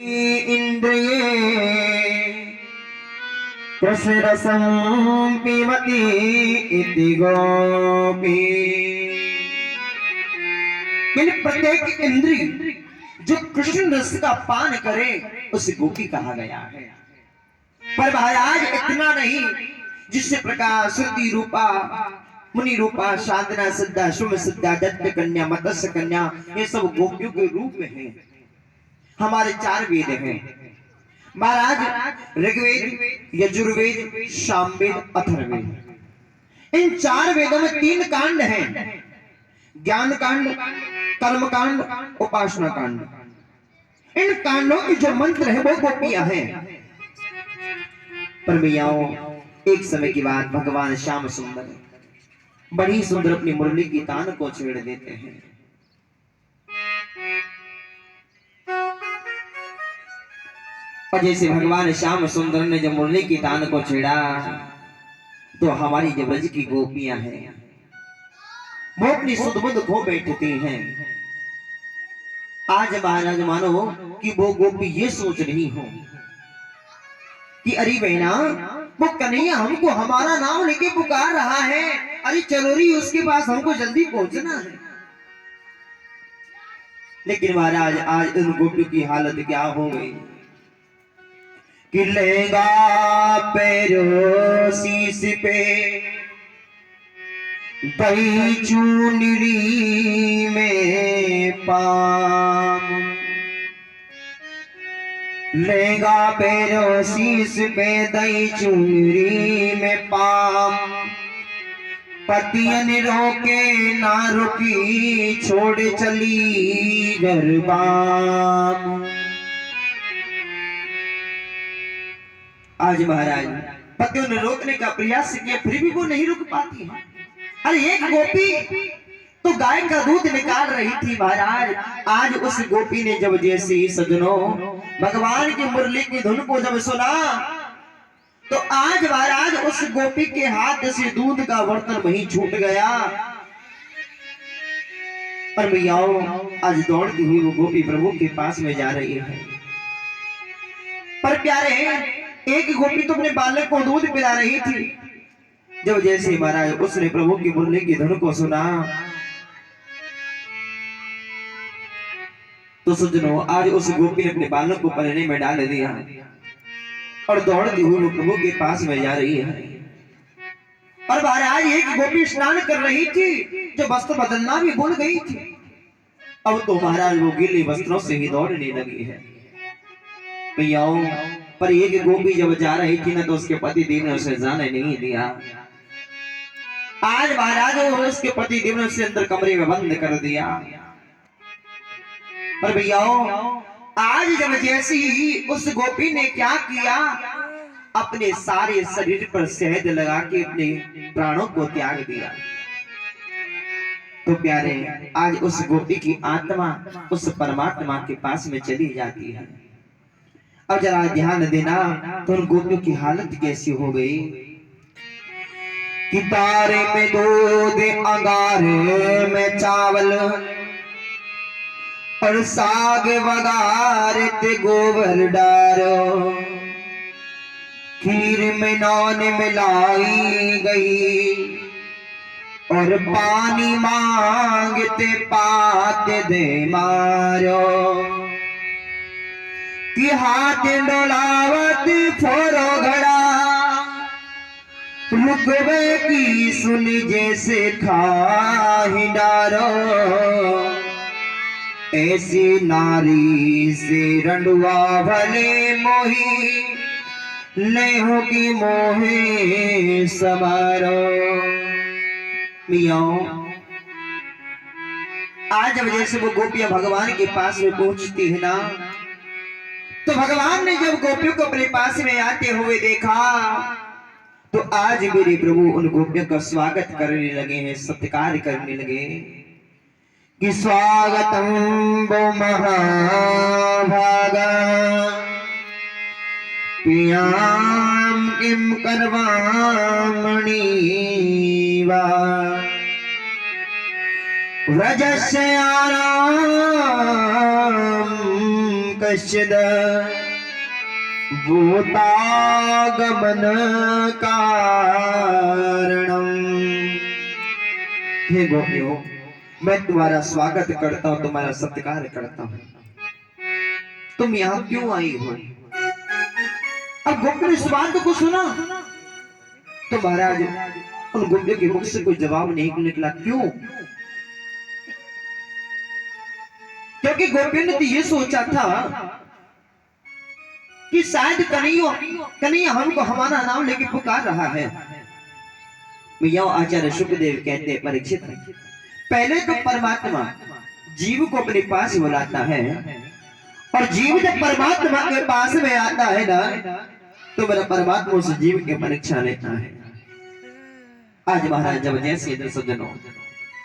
इंद्रिये रसरसं पिबति इति गोपी। प्रत्येक इंद्रिय जो कृष्ण रस का पान करे उसे गोपी कहा गया है। पर महाराज इतना नहीं, जिससे प्रकाश श्रुति रूपा मुनि रूपा शांतना सिद्धा शुभ सिद्धा दत्त कन्या मत्स्य कन्या ये सब गोपियों के रूप में है। हमारे चार वेद हैं महाराज, ऋग्वेद यजुर्वेद सामवेद अथर्ववेद। इन चार वेदों में तीन कांड हैं, ज्ञान कांड, कर्म कांड, उपासना कांड। इन कांडों के जो मंत्र है वो गोपियां हैं। पर भैयाओ, एक समय की बात, भगवान श्याम सुंदर बड़ी सुंदर अपनी मुरली की तान को छेड़ देते हैं। और जैसे भगवान श्याम सुंदर ने जब मुरली की तान को छेड़ा तो हमारी जो ब्रज की गोपियां हैं वो अपनी सुध बुध खो बैठती हैं। आज महाराज मानो कि वो गोपी ये सोच रही हो कि अरे बहना, वो कन्हैया हमको हमारा नाम लेके पुकार रहा है, अरे चलो री उसके पास हमको जल्दी पहुंचना है। लेकिन महाराज आज उन गोपियों की हालत क्या हो गई कि लेगा पैरो शीश पे दही चूनरी में पाम, लेगा पैरो शीश पे दही चूनरी में पाम, पतियन रोके ना रुकी छोड़ चली गरबाम। आज महाराज पतियों ने रोकने का प्रयास किया फिर भी वो नहीं रुक पाती है। अरे एक गोपी तो गाय का दूध निकाल रही थी महाराज। आज उस गोपी ने जब जैसे सजनों भगवान की मुरली की धुन को जब सुना तो आज महाराज उस गोपी के हाथ से दूध का बर्तन वहीं छूट गया। पर भैयाओ, आज दौड़ती हुई वो गोपी प्रभु के पास में जा रही है। पर प्यारे, एक गोपी तो अपने बालक को दूध पिला रही थी। जब जैसे महाराज उसने प्रभु की मुरली की धुन को सुना तो सज्जनों आज उस गोपी ने अपने बालक को पलने में डाल दिया और दौड़ती हुई वो प्रभु के पास में जा रही है। और महाराज एक गोपी स्नान कर रही थी जो वस्त्र बदलना भी भूल गई थी। अब तो महाराज वो गीले वस्त्रों से ही दौड़ने लगी है। भैयाओ, पर एक गोपी जब जा रही थी ना तो उसके पति देव ने उसे जाने नहीं दिया। आज महाराज उसके पति देव ने उसे अंदर कमरे में बंद कर दिया। पर भैयाओ, आज जब जैसी ही उस गोपी ने क्या किया, अपने सारे शरीर पर शहद लगा के अपने प्राणों को त्याग दिया। तो प्यारे, आज उस गोपी की आत्मा उस परमात्मा के पास में चली जाती है। अब जरा ध्यान देना तो उन गोपियों की हालत कैसी हो गई कि तारे में दूध, अंगारे में चावल और साग वगारते गोबर डारो, खीर में नौन मिलाई गई और पानी मांगते पाते दे मारो, कि हाथ डोलावत फोरो घड़ा रुकवे की सुन जैसे खाही डारो, ऐसी नारी से रंडुआ भले मोही ले होगी मोहे समारो। मियाओ, आज जब जैसे वो गोपियां भगवान के पास में पहुंचती है ना तो भगवान ने जब गोपियों को अपने पास में आते हुए देखा तो आज मेरे प्रभु उन गोपियों का स्वागत करने लगे हैं, सत्कार करने लगे कि स्वागतम वो महाभागा पियाम किम करवामणि वा व्रजस्य आराम कश्चिद भूतागमन कारणम। हे गोपियों, मैं तुम्हारा स्वागत करता हूँ, तुम्हारा सत्कार करता हूँ। तुम यहाँ क्यों आई हो? अब गोपियों ने इस बात को सुना तो महाराज उन गोपियों के मुख से कोई जवाब नहीं निकला। क्यों? क्योंकि गोपियों ने तो ये सोचा था कि शायद कन्हैया हमको हमारा नाम लेके पुकार रहा है। भैया आचार्य शुक्रदेव कहते हैं, परीक्षित पहले तो परमात्मा जीव को अपने पास बुलाता है, और जीव जब परमात्मा के पास में आता है ना, तो मेरा परमात्मा उस जीव की परीक्षा लेता है। आज महाराज जब जैसे सज्जनों